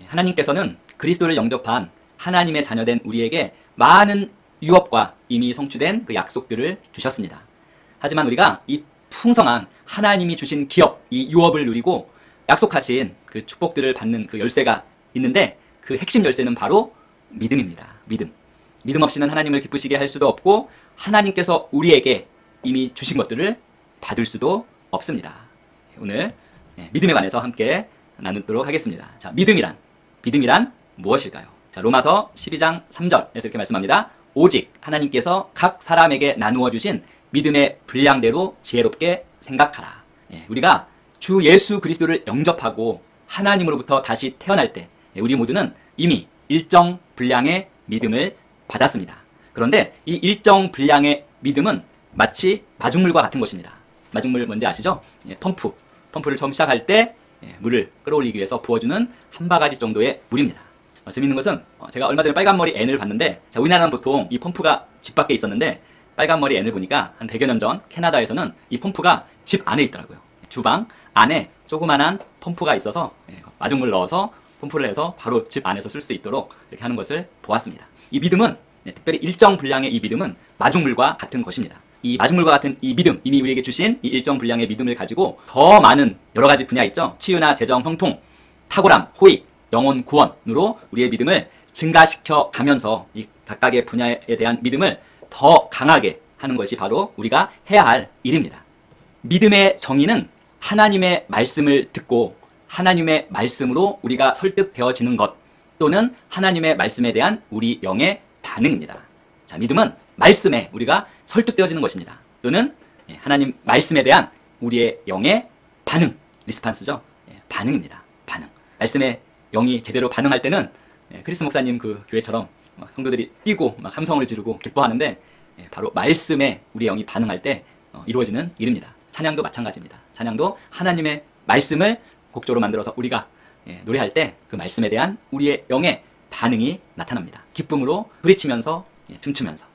하나님께서는 그리스도를 영접한 하나님의 자녀된 우리에게 많은 유업과 이미 성취된 그 약속들을 주셨습니다. 하지만 우리가 이 풍성한 하나님이 주신 기업, 이 유업을 누리고 약속하신 그 축복들을 받는 그 열쇠가 있는데, 그 핵심 열쇠는 바로 믿음입니다. 믿음. 믿음 없이는 하나님을 기쁘시게 할 수도 없고, 하나님께서 우리에게 이미 주신 것들을 받을 수도 없습니다. 오늘 믿음에 관해서 함께 나누도록 하겠습니다. 자, 믿음이란 무엇일까요? 자, 로마서 12장 3절에서 이렇게 말씀합니다. 오직 하나님께서 각 사람에게 나누어 주신 믿음의 분량대로 지혜롭게 생각하라. 우리가 주 예수 그리스도를 영접하고 하나님으로부터 다시 태어날 때 우리 모두는 이미 일정 분량의 믿음을 받았습니다. 그런데 이 일정 분량의 믿음은 마치 마중물과 같은 것입니다. 마중물 뭔지 아시죠? 펌프를 처음 시작할 때 물을 끌어올리기 위해서 부어주는 한 바가지 정도의 물입니다. 재밌는 것은 제가 얼마 전에 빨간머리 앤을 봤는데, 우리나라는 보통 이 펌프가 집 밖에 있었는데 빨간머리 앤을 보니까 한 100여 년 전 캐나다에서는 이 펌프가 집 안에 있더라고요. 주방 안에 조그만한 펌프가 있어서 마중물 넣어서 펌프를 해서 바로 집 안에서 쓸 수 있도록 이렇게 하는 것을 보았습니다. 이 믿음은, 특별히 일정 분량의 이 믿음은 마중물과 같은 것입니다. 이 마중물과 같은 이 믿음, 이미 우리에게 주신 이 일정 분량의 믿음을 가지고 더 많은 여러 가지 분야 있죠. 치유나 재정, 형통, 탁월함, 호의, 영혼 구원으로 우리의 믿음을 증가시켜 가면서 이 각각의 분야에 대한 믿음을 더 강하게 하는 것이 바로 우리가 해야 할 일입니다. 믿음의 정의는 하나님의 말씀을 듣고 하나님의 말씀으로 우리가 설득되어지는 것, 또는 하나님의 말씀에 대한 우리 영의 반응입니다. 자, 믿음은 말씀에 우리가 설득되어지는 것입니다. 또는 하나님 말씀에 대한 우리의 영의 반응, 리스판스죠. 반응입니다. 반응. 말씀에 영이 제대로 반응할 때는 크리스 목사님 그 교회처럼 막 성도들이 뛰고 막 함성을 지르고 기뻐하는데, 바로 말씀에 우리 영이 반응할 때 이루어지는 일입니다. 찬양도 마찬가지입니다. 찬양도 하나님의 말씀을 곡조로 만들어서 우리가 노래할 때 그 말씀에 대한 우리의 영의 반응이 나타납니다. 기쁨으로 부리치면서 춤추면서.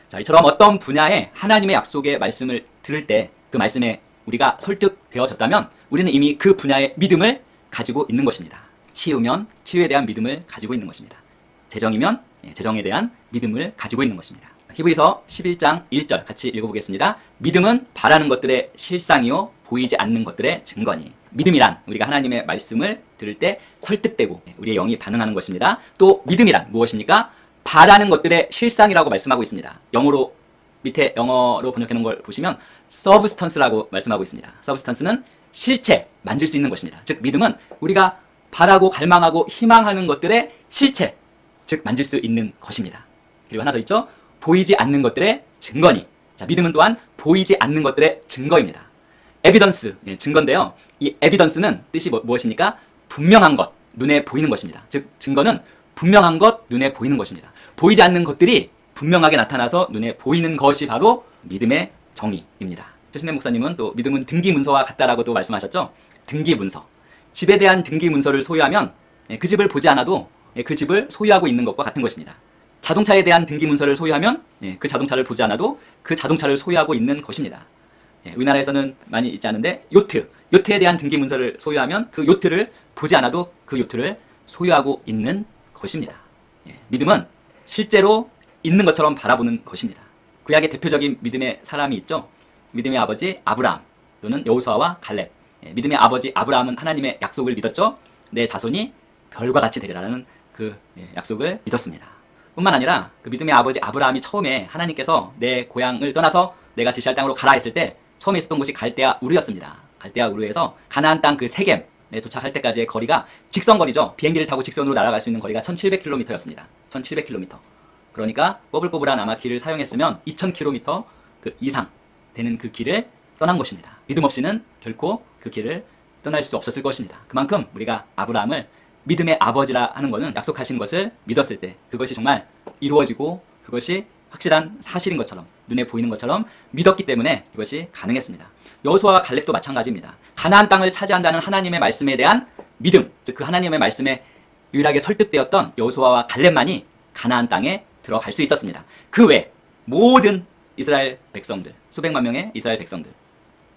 자, 이처럼 어떤 분야에 하나님의 약속의 말씀을 들을 때 그 말씀에 우리가 설득되어졌다면 우리는 이미 그 분야의 믿음을 가지고 있는 것입니다. 치유면 치유에 대한 믿음을 가지고 있는 것입니다. 재정이면 재정에 대한 믿음을 가지고 있는 것입니다. 히브리서 11장 1절 같이 읽어보겠습니다. 믿음은 바라는 것들의 실상이요 보이지 않는 것들의 증거니. 믿음이란 우리가 하나님의 말씀을 들을 때 설득되고 우리의 영이 반응하는 것입니다. 또 믿음이란 무엇입니까? 바라는 것들의 실상이라고 말씀하고 있습니다. 밑에 영어로 번역해 놓은 걸 보시면 substance라고 말씀하고 있습니다. substance는 실체, 만질 수 있는 것입니다. 즉 믿음은 우리가 바라고 갈망하고 희망하는 것들의 실체, 즉 만질 수 있는 것입니다. 그리고 하나 더 있죠. 보이지 않는 것들의 증거니. 자, 믿음은 또한 보이지 않는 것들의 증거입니다. 에비던스, 증거인데요. 이 에비던스는 뜻이 무엇입니까? 분명한 것, 눈에 보이는 것입니다. 즉 증거는 분명한 것, 눈에 보이는 것입니다. 보이지 않는 것들이 분명하게 나타나서 눈에 보이는 것이 바로 믿음의 정의입니다. 최신혜 목사님은 또 믿음은 등기문서와 같다라고도 말씀하셨죠. 등기문서. 집에 대한 등기문서를 소유하면 그 집을 보지 않아도 그 집을 소유하고 있는 것과 같은 것입니다. 자동차에 대한 등기문서를 소유하면 그 자동차를 보지 않아도 그 자동차를 소유하고 있는 것입니다. 우리나라에서는 많이 있지 않은데 요트에 대한 등기문서를 소유하면 그 요트를 보지 않아도 그 요트를 소유하고 있는 것입니다. 믿음은 실제로 있는 것처럼 바라보는 것입니다. 구약의 대표적인 믿음의 사람이 있죠. 믿음의 아버지 아브라함 또는 여호수아와 갈렙. 믿음의 아버지 아브라함은 하나님의 약속을 믿었죠. 내 자손이 별과 같이 되리라는 그 약속을 믿었습니다. 뿐만 아니라 그 믿음의 아버지 아브라함이 처음에 하나님께서 내 고향을 떠나서 내가 지시할 땅으로 가라 했을 때 처음에 있었던 곳이 갈대아 우르였습니다. 갈대아 우르에서 가나안 땅 그 세겜에 도착할 때까지의 거리가 직선거리죠. 비행기를 타고 직선으로 날아갈 수 있는 거리가 1700km였습니다. 1700km. 그러니까 꼬불꼬불한 아마 길을 사용했으면 2000km 그 이상 되는 그 길을 떠난 것입니다. 믿음 없이는 결코 그 길을 떠날 수 없었을 것입니다. 그만큼 우리가 아브라함을 믿음의 아버지라 하는 것은 약속하신 것을 믿었을 때 그것이 정말 이루어지고 그것이 확실한 사실인 것처럼 눈에 보이는 것처럼 믿었기 때문에 이것이 가능했습니다. 여호수아와 갈렙도 마찬가지입니다. 가나안 땅을 차지한다는 하나님의 말씀에 대한 믿음, 즉 그 하나님의 말씀에 유일하게 설득되었던 여호수아와 갈렙만이 가나안 땅에 들어갈 수 있었습니다. 그 외 모든 이스라엘 백성들, 수백만 명의 이스라엘 백성들,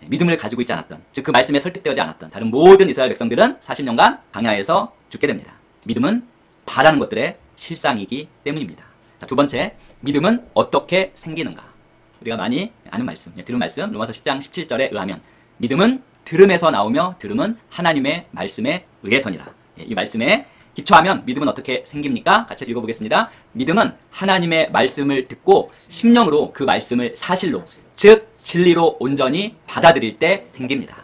믿음을 가지고 있지 않았던, 즉 그 말씀에 설득되지 않았던 다른 모든 이스라엘 백성들은 40년간 광야에서 죽게 됩니다. 믿음은 바라는 것들의 실상이기 때문입니다. 자, 두 번째, 믿음은 어떻게 생기는가? 우리가 많이 아는 말씀, 들은 말씀, 로마서 10장 17절에 의하면 믿음은 들음에서 나오며 들음은 하나님의 말씀에 의해서니라. 이 말씀에 기초하면 믿음은 어떻게 생깁니까? 같이 읽어보겠습니다. 믿음은 하나님의 말씀을 듣고 심령으로 그 말씀을 사실로, 즉 진리로 온전히 받아들일 때 생깁니다.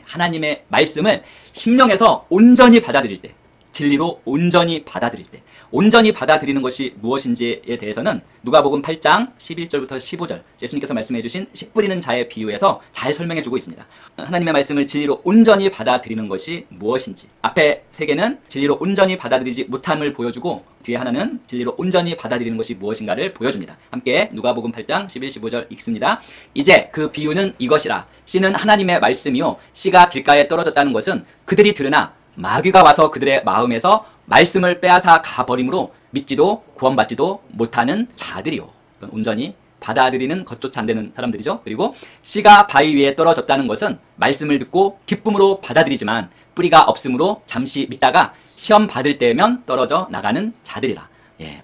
하나님의 말씀을 심령에서 온전히 받아들일 때, 진리로 온전히 받아들일 때, 온전히 받아들이는 것이 무엇인지에 대해서는 누가복음 8장 11절부터 15절 예수님께서 말씀해 주신 씨 뿌리는 자의 비유에서 잘 설명해 주고 있습니다. 하나님의 말씀을 진리로 온전히 받아들이는 것이 무엇인지, 앞에 세 개는 진리로 온전히 받아들이지 못함을 보여주고 뒤에 하나는 진리로 온전히 받아들이는 것이 무엇인가를 보여줍니다. 함께 누가복음 8장 11, 15절 읽습니다. 이제 그 비유는 이것이라. 씨는 하나님의 말씀이요 씨가 길가에 떨어졌다는 것은 그들이 들으나 마귀가 와서 그들의 마음에서 말씀을 빼앗아 가버림으로 믿지도 구원받지도 못하는 자들이요. 온전히 받아들이는 것조차 안 되는 사람들이죠. 그리고 씨가 바위 위에 떨어졌다는 것은 말씀을 듣고 기쁨으로 받아들이지만 뿌리가 없으므로 잠시 믿다가 시험 받을 때면 떨어져 나가는 자들이라.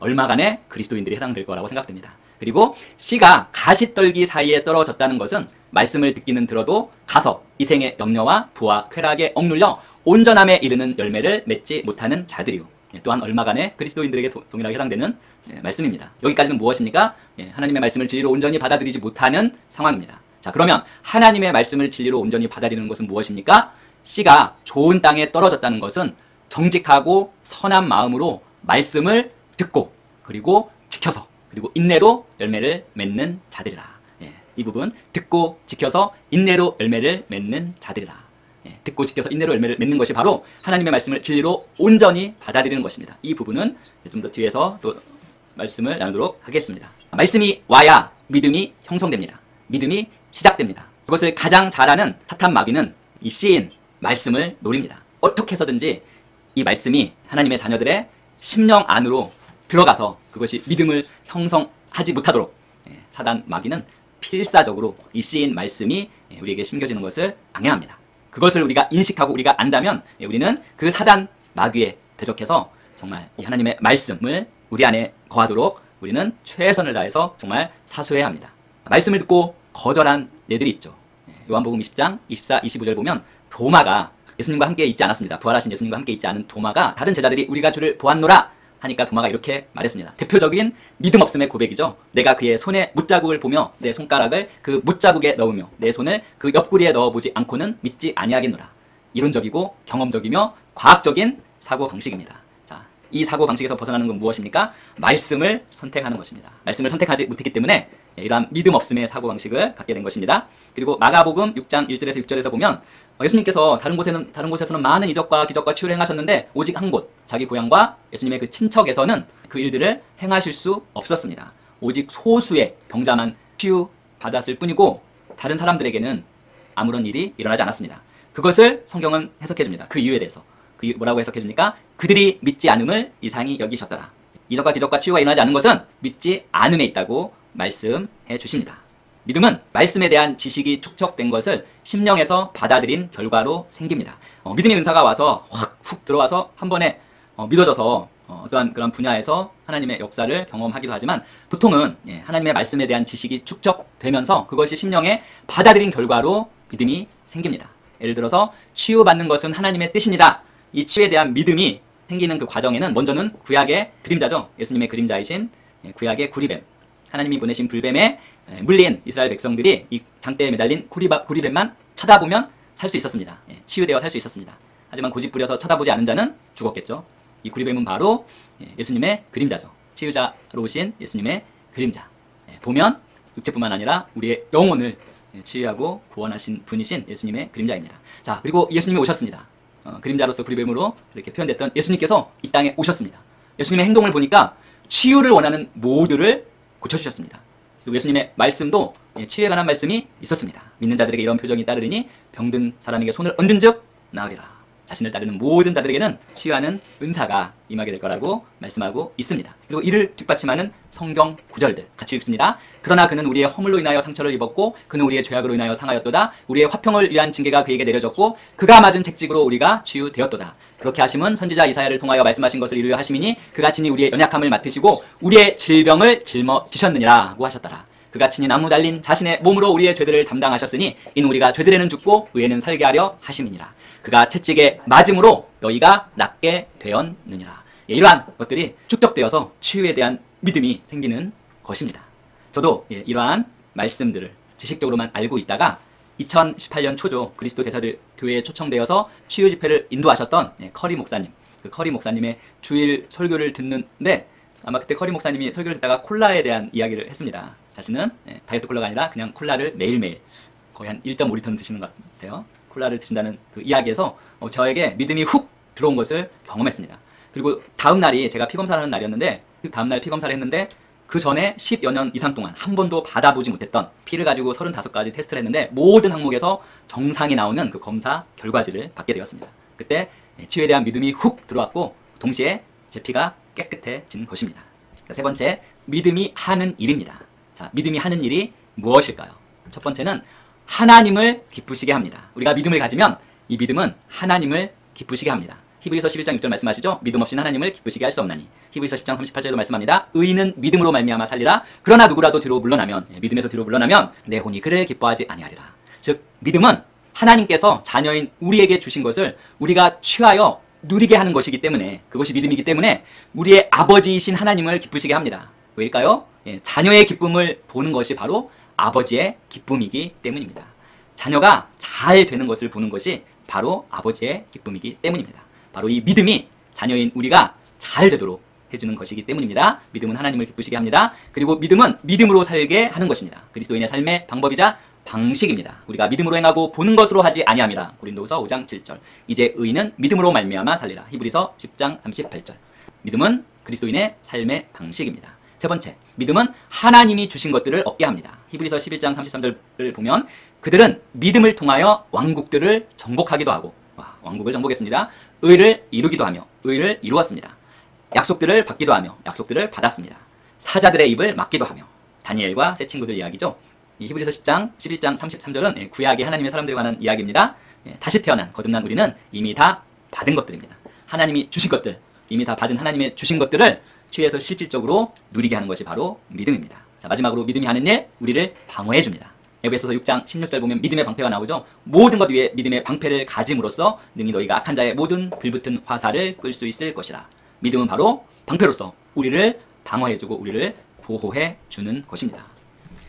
얼마간의 그리스도인들이 해당될 거라고 생각됩니다. 그리고 씨가 가시떨기 사이에 떨어졌다는 것은 말씀을 듣기는 들어도 가서 이 생의 염려와 부와 쾌락에 억눌려 온전함에 이르는 열매를 맺지 못하는 자들이요. 또한 얼마간의 그리스도인들에게 동일하게 해당되는 말씀입니다. 여기까지는 무엇입니까? 하나님의 말씀을 진리로 온전히 받아들이지 못하는 상황입니다. 자, 그러면 하나님의 말씀을 진리로 온전히 받아들이는 것은 무엇입니까? 씨가 좋은 땅에 떨어졌다는 것은 정직하고 선한 마음으로 말씀을 듣고 그리고 지켜서 그리고 인내로 열매를 맺는 자들이라. 이 부분 듣고 지켜서 인내로 열매를 맺는 자들이라. 듣고 지켜서 인내로 열매를 맺는 것이 바로 하나님의 말씀을 진리로 온전히 받아들이는 것입니다. 이 부분은 좀 더 뒤에서 또 말씀을 나누도록 하겠습니다. 말씀이 와야 믿음이 형성됩니다. 믿음이 시작됩니다. 그것을 가장 잘하는 사탄 마귀는 이 씨인 말씀을 노립니다. 어떻게 해서든지 이 말씀이 하나님의 자녀들의 심령 안으로 들어가서 그것이 믿음을 형성하지 못하도록 사단 마귀는 필사적으로 이 씨인 말씀이 우리에게 심겨지는 것을 방해합니다. 그것을 우리가 인식하고 우리가 안다면 우리는 그 사단 마귀에 대적해서 정말 이 하나님의 말씀을 우리 안에 거하도록 우리는 최선을 다해서 정말 사수해야 합니다. 말씀을 듣고 거절한 예들이 있죠. 요한복음 20장 24, 25절 보면 도마가 예수님과 함께 있지 않았습니다. 부활하신 예수님과 함께 있지 않은 도마가 다른 제자들이 우리가 주를 보았노라 하니까 도마가 이렇게 말했습니다. 대표적인 믿음 없음의 고백이죠. 내가 그의 손에 못자국을 보며 내 손가락을 그 못자국에 넣으며 내 손을 그 옆구리에 넣어보지 않고는 믿지 아니하겠노라. 이론적이고 경험적이며 과학적인 사고방식입니다. 자, 이 사고방식에서 벗어나는 건 무엇입니까? 말씀을 선택하는 것입니다. 말씀을 선택하지 못했기 때문에 이러한 믿음 없음의 사고방식을 갖게 된 것입니다. 그리고 마가복음 6장 1절에서 6절에서 보면 예수님께서 다른 곳에서는 많은 이적과 기적과 치유를 행하셨는데 오직 한 곳, 자기 고향과 예수님의 그 친척에서는 그 일들을 행하실 수 없었습니다. 오직 소수의 병자만 치유받았을 뿐이고 다른 사람들에게는 아무런 일이 일어나지 않았습니다. 그것을 성경은 해석해 줍니다. 그 이유에 대해서. 그 뭐라고 해석해 줍니까? 그들이 믿지 않음을 이상히 여기셨더라. 이적과 기적과 치유가 일어나지 않은 것은 믿지 않음에 있다고 말씀해 주십니다. 믿음은 말씀에 대한 지식이 축적된 것을 심령에서 받아들인 결과로 생깁니다. 믿음의 은사가 와서 확 훅 들어와서 한 번에 믿어져서 어떠한 그런 분야에서 하나님의 역사를 경험하기도 하지만 보통은 하나님의 말씀에 대한 지식이 축적되면서 그것이 심령에 받아들인 결과로 믿음이 생깁니다. 예를 들어서 치유받는 것은 하나님의 뜻입니다. 이 치유에 대한 믿음이 생기는 그 과정에는 먼저는 구약의 그림자죠. 예수님의 그림자이신 구약의 구리뱀, 하나님이 보내신 불뱀에 물린 이스라엘 백성들이 이 장대에 매달린 구리뱀만 쳐다보면 살 수 있었습니다. 치유되어 살 수 있었습니다. 하지만 고집 부려서 쳐다보지 않은 자는 죽었겠죠. 이 구리뱀은 바로 예수님의 그림자죠. 치유자로 오신 예수님의 그림자. 보면 육체뿐만 아니라 우리의 영혼을 치유하고 구원하신 분이신 예수님의 그림자입니다. 자, 그리고 예수님이 오셨습니다. 그림자로서 구리뱀으로 이렇게 표현됐던 예수님께서 이 땅에 오셨습니다. 예수님의 행동을 보니까 치유를 원하는 모두를 고쳐주셨습니다. 그리고 예수님의 말씀도 치유에 관한 말씀이 있었습니다. 믿는 자들에게 이런 표정이 따르리니 병든 사람에게 손을 얹은 즉 나으리라. 자신을 따르는 모든 자들에게는 치유하는 은사가 임하게 될 거라고 말씀하고 있습니다. 그리고 이를 뒷받침하는 성경 구절들 같이 읽습니다. 그러나 그는 우리의 허물로 인하여 상처를 입었고 그는 우리의 죄악으로 인하여 상하였도다. 우리의 화평을 위한 징계가 그에게 내려졌고 그가 맞은 책찍으로 우리가 치유되었도다. 그렇게 하심은 선지자 이사야를 통하여 말씀하신 것을 이루려 하심이니 그가 친히 우리의 연약함을 맡으시고 우리의 질병을 짊어지셨느니라고 하셨더라. 그가 친히 나무 달린 자신의 몸으로 우리의 죄들을 담당하셨으니 이는 우리가 죄들에는 죽고 의에는 살게 하려 하심이니라. 그가 채찍에 맞음으로 너희가 낫게 되었느니라. 이러한 것들이 축적되어서 치유에 대한 믿음이 생기는 것입니다. 저도 이러한 말씀들을 지식적으로만 알고 있다가 2018년 초죠. 그리스도 대사들 교회에 초청되어서 치유 집회를 인도하셨던 커리 목사님, 그 커리 목사님의 주일 설교를 듣는데 아마 그때 커리 목사님이 설교를 듣다가 콜라에 대한 이야기를 했습니다. 자신은 다이어트 콜라가 아니라 그냥 콜라를 매일매일 거의 한 1.5리터는 드시는 것 같아요. 콜라를 드신다는 그 이야기에서 저에게 믿음이 훅 들어온 것을 경험했습니다. 그리고 다음 날이 제가 피검사를 하는 날이었는데 그 다음 날 피검사를 했는데 그 전에 10여 년 이상 동안 한 번도 받아보지 못했던 피를 가지고 35가지 테스트를 했는데 모든 항목에서 정상이 나오는 그 검사 결과지를 받게 되었습니다. 그때 치유에 대한 믿음이 훅 들어왔고 동시에 제 피가 깨끗해진 것입니다. 세 번째, 믿음이 하는 일입니다. 자, 믿음이 하는 일이 무엇일까요? 첫 번째는 하나님을 기쁘시게 합니다. 우리가 믿음을 가지면 이 믿음은 하나님을 기쁘시게 합니다. 히브리서 11장 6절 말씀하시죠. 믿음 없이는 하나님을 기쁘시게 할 수 없나니. 히브리서 10장 38절도 말씀합니다. 의인은 믿음으로 말미암아 살리라. 그러나 누구라도 뒤로 물러나면, 믿음에서 뒤로 물러나면 내 혼이 그를 기뻐하지 아니하리라. 즉 믿음은 하나님께서 자녀인 우리에게 주신 것을 우리가 취하여 누리게 하는 것이기 때문에, 그것이 믿음이기 때문에 우리의 아버지이신 하나님을 기쁘시게 합니다. 왜일까요? 자녀의 기쁨을 보는 것이 바로 아버지의 기쁨이기 때문입니다. 자녀가 잘 되는 것을 보는 것이 바로 아버지의 기쁨이기 때문입니다. 바로 이 믿음이 자녀인 우리가 잘 되도록 해주는 것이기 때문입니다. 믿음은 하나님을 기쁘시게 합니다. 그리고 믿음은 믿음으로 살게 하는 것입니다. 그리스도인의 삶의 방법이자 방식입니다. 우리가 믿음으로 행하고 보는 것으로 하지 아니함이라. 고린도후서 5장 7절. 이제 의인은 믿음으로 말미암아 살리라. 히브리서 10장 38절. 믿음은 그리스도인의 삶의 방식입니다. 세 번째, 믿음은 하나님이 주신 것들을 얻게 합니다. 히브리서 11장 33절을 보면 그들은 믿음을 통하여 왕국들을 정복하기도 하고, 왕국을 정복했습니다. 의를 이루기도 하며 의를 이루었습니다. 약속들을 받기도 하며 약속들을 받았습니다. 사자들의 입을 막기도 하며. 다니엘과 새 친구들 이야기죠. 이 히브리서 10장 11장 33절은 구약의 하나님의 사람들에 관한 이야기입니다. 다시 태어난 거듭난 우리는 이미 다 받은 것들입니다. 하나님이 주신 것들, 이미 다 받은 하나님의 주신 것들을 취해서 실질적으로 누리게 하는 것이 바로 믿음입니다. 자, 마지막으로 믿음이 하는 일, 우리를 방어해 줍니다. 에베소서 6장 16절 보면 믿음의 방패가 나오죠. 모든 것 위에 믿음의 방패를 가짐으로써 능히 너희가 악한 자의 모든 불붙은 화살을 끌 수 있을 것이라. 믿음은 바로 방패로서 우리를 방어해 주고 우리를 보호해 주는 것입니다.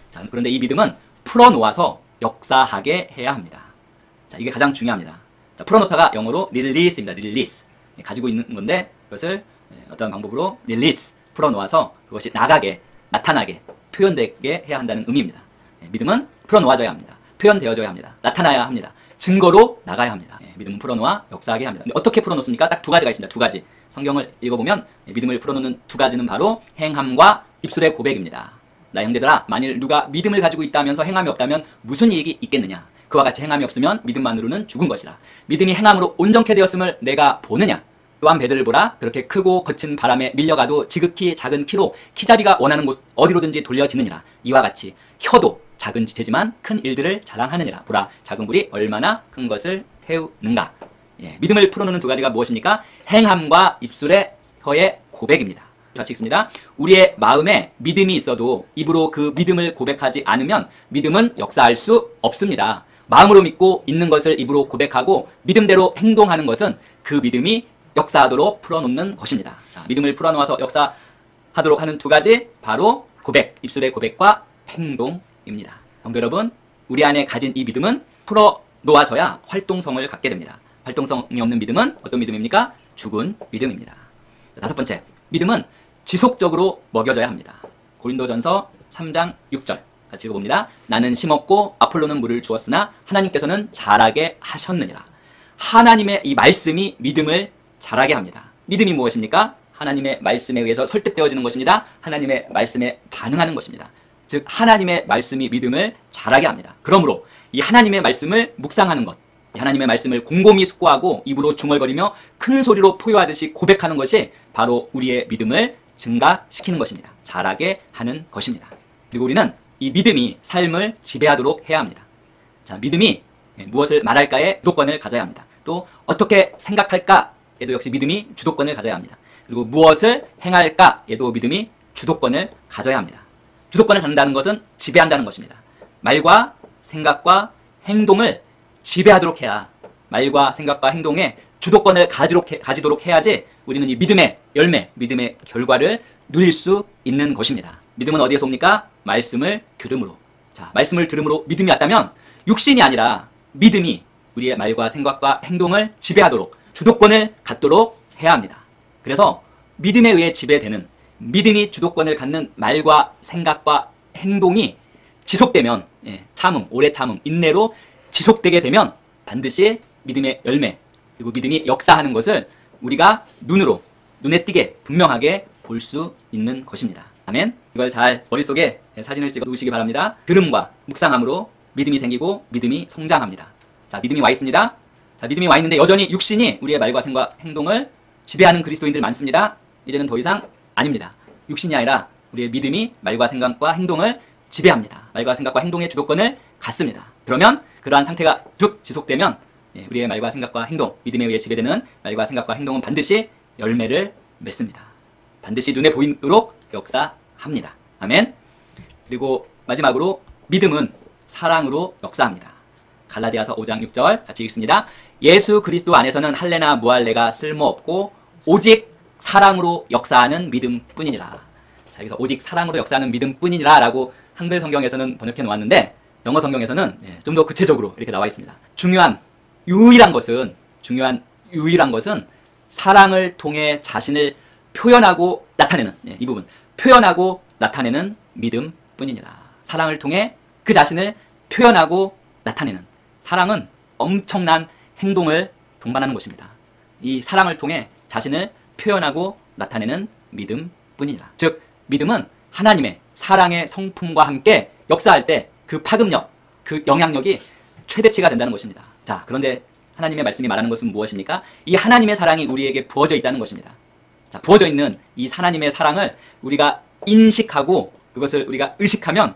자, 그런데 이 믿음은 풀어놓아서 역사하게 해야 합니다. 자, 이게 가장 중요합니다. 자, 풀어놓다가 영어로 release입니다. release. 가지고 있는 건데 그것을 어떤 방법으로 release, 풀어놓아서 그것이 나가게, 나타나게, 표현되게 해야 한다는 의미입니다. 믿음은 풀어놓아져야 합니다. 표현되어져야 합니다. 나타나야 합니다. 증거로 나가야 합니다. 믿음은 풀어놓아 역사하게 합니다. 근데 어떻게 풀어놓습니까? 딱 두 가지가 있습니다. 두 가지. 성경을 읽어보면 믿음을 풀어놓는 두 가지는 바로 행함과 입술의 고백입니다. 나 형제들아, 만일 누가 믿음을 가지고 있다면서 행함이 없다면 무슨 이익이 있겠느냐? 그와 같이 행함이 없으면 믿음만으로는 죽은 것이라. 믿음이 행함으로 온전케 되었음을 내가 보느냐? 또한 배들을 보라. 그렇게 크고 거친 바람에 밀려가도 지극히 작은 키로 키잡이가 원하는 곳 어디로든지 돌려지느니라. 이와 같이 혀도 작은 지체지만 큰 일들을 자랑하느니라. 보라, 작은 불이 얼마나 큰 것을 태우는가. 믿음을 풀어놓는 두 가지가 무엇입니까? 행함과 입술의 혀의 고백입니다. 같이 읽습니다. 우리의 마음에 믿음이 있어도 입으로 그 믿음을 고백하지 않으면 믿음은 역사할 수 없습니다. 마음으로 믿고 있는 것을 입으로 고백하고 믿음대로 행동하는 것은 그 믿음이 역사하도록 풀어놓는 것입니다. 자, 믿음을 풀어놓아서 역사하도록 하는 두 가지, 바로 고백, 입술의 고백과 행동입니다. 성도 여러분, 우리 안에 가진 이 믿음은 풀어놓아져야 활동성을 갖게 됩니다. 활동성이 없는 믿음은 어떤 믿음입니까? 죽은 믿음입니다. 자, 다섯 번째, 믿음은 지속적으로 먹여져야 합니다. 고린도전서 3장 6절 같이 읽어봅니다. 나는 심었고 아폴로는 물을 주었으나 하나님께서는 자라게 하셨느니라. 하나님의 이 말씀이 믿음을 자라게 합니다. 믿음이 무엇입니까? 하나님의 말씀에 의해서 설득되어지는 것입니다. 하나님의 말씀에 반응하는 것입니다. 즉 하나님의 말씀이 믿음을 자라게 합니다. 그러므로 이 하나님의 말씀을 묵상하는 것, 하나님의 말씀을 곰곰이 숙고하고 입으로 중얼거리며 큰 소리로 포효하듯이 고백하는 것이 바로 우리의 믿음을 증가시키는 것입니다. 자라게 하는 것입니다. 그리고 우리는 이 믿음이 삶을 지배하도록 해야 합니다. 자, 믿음이 무엇을 말할까에 주도권을 가져야 합니다. 또 어떻게 생각할까에도 역시 믿음이 주도권을 가져야 합니다. 그리고 무엇을 행할까에도 믿음이 주도권을 가져야 합니다. 주도권을 갖는다는 것은 지배한다는 것입니다. 말과 생각과 행동을 지배하도록 해야, 말과 생각과 행동에 주도권을 가지도록 해야지 우리는 이 믿음의 열매, 믿음의 결과를 누릴 수 있는 것입니다. 믿음은 어디에서 옵니까? 말씀을 들음으로. 자, 말씀을 들음으로 믿음이 왔다면 육신이 아니라 믿음이 우리의 말과 생각과 행동을 지배하도록, 주도권을 갖도록 해야 합니다. 그래서 믿음에 의해 지배되는, 믿음이 주도권을 갖는 말과 생각과 행동이 지속되면, 참음, 오래 참음, 인내로 지속되게 되면 반드시 믿음의 열매, 그리고 믿음이 역사하는 것을 우리가 눈에 띄게 분명하게 볼 수 있는 것입니다. 아멘. 이걸 잘 머릿속에 사진을 찍어 놓으시기 바랍니다. 들음과 묵상함으로 믿음이 생기고 믿음이 성장합니다. 자, 믿음이 와 있습니다. 자, 믿음이 와 있는데 여전히 육신이 우리의 말과 생각, 행동을 지배하는 그리스도인들 많습니다. 이제는 더 이상 아닙니다. 육신이 아니라 우리의 믿음이 말과 생각과 행동을 지배합니다. 말과 생각과 행동의 주도권을 갖습니다. 그러면 그러한 상태가 쭉 지속되면 우리의 말과 생각과 행동, 믿음에 의해 지배되는 말과 생각과 행동은 반드시 열매를 맺습니다. 반드시 눈에 보이도록 역사합니다. 아멘. 그리고 마지막으로 믿음은 사랑으로 역사합니다. 갈라디아서 5장 6절 같이 읽습니다. 예수 그리스도 안에서는 할례나 무할례가 쓸모없고 오직 사랑으로 역사하는 믿음뿐이니라. 자, 여기서 오직 사랑으로 역사하는 믿음뿐이니라 라고 한글 성경에서는 번역해 놓았는데 영어 성경에서는 좀 더 구체적으로 이렇게 나와 있습니다. 중요한 유일한 것은 사랑을 통해 자신을 표현하고 나타내는, 이 부분, 표현하고 나타내는 믿음뿐이니라. 사랑을 통해 그 자신을 표현하고 나타내는, 사랑은 엄청난 행동을 동반하는 것입니다. 이 사랑을 통해 자신을 표현하고 나타내는 믿음뿐이니라. 즉 믿음은 하나님의 사랑의 성품과 함께 역사할 때 그 파급력, 그 영향력이 최대치가 된다는 것입니다. 자, 그런데 하나님의 말씀이 말하는 것은 무엇입니까? 이 하나님의 사랑이 우리에게 부어져 있다는 것입니다. 자, 부어져 있는 이 하나님의 사랑을 우리가 인식하고 그것을 우리가 의식하면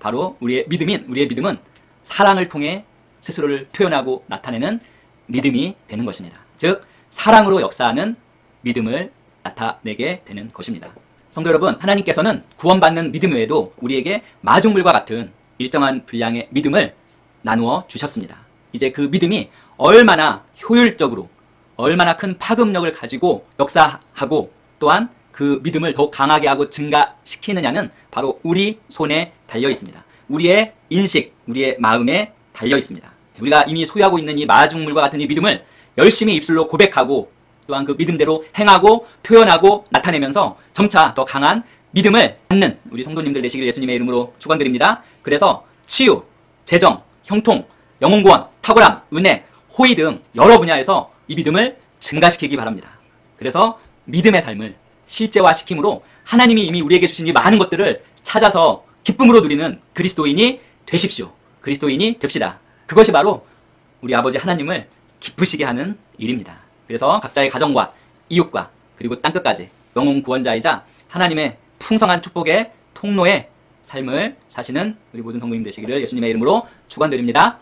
바로 우리의 믿음은 사랑을 통해 스스로를 표현하고 나타내는 믿음이 되는 것입니다. 즉 사랑으로 역사하는 믿음을 나타내게 되는 것입니다. 성도 여러분, 하나님께서는 구원받는 믿음 외에도 우리에게 마중물과 같은 일정한 분량의 믿음을 나누어 주셨습니다. 이제 그 믿음이 얼마나 효율적으로, 얼마나 큰 파급력을 가지고 역사하고 또한 그 믿음을 더욱 강하게 하고 증가시키느냐는 바로 우리 손에 달려 있습니다. 우리의 인식, 우리의 마음에 달려 있습니다. 우리가 이미 소유하고 있는 이 마중물과 같은 이 믿음을 열심히 입술로 고백하고 또한 그 믿음대로 행하고 표현하고 나타내면서 점차 더 강한 믿음을 갖는 우리 성도님들 되시길 예수님의 이름으로 축원드립니다. 그래서 치유, 재정, 형통, 영혼구원, 탁월함, 은혜, 호의 등 여러 분야에서 이 믿음을 증가시키기 바랍니다. 그래서 믿음의 삶을 실제화시킴으로 하나님이 이미 우리에게 주신 이 많은 것들을 찾아서 기쁨으로 누리는 그리스도인이 되십시오. 그리스도인이 됩시다. 그것이 바로 우리 아버지 하나님을 기쁘시게 하는 일입니다. 그래서 각자의 가정과 이웃과 그리고 땅끝까지 영혼 구원자이자 하나님의 풍성한 축복의 통로의 삶을 사시는 우리 모든 성도님 되시기를 예수님의 이름으로 축원드립니다.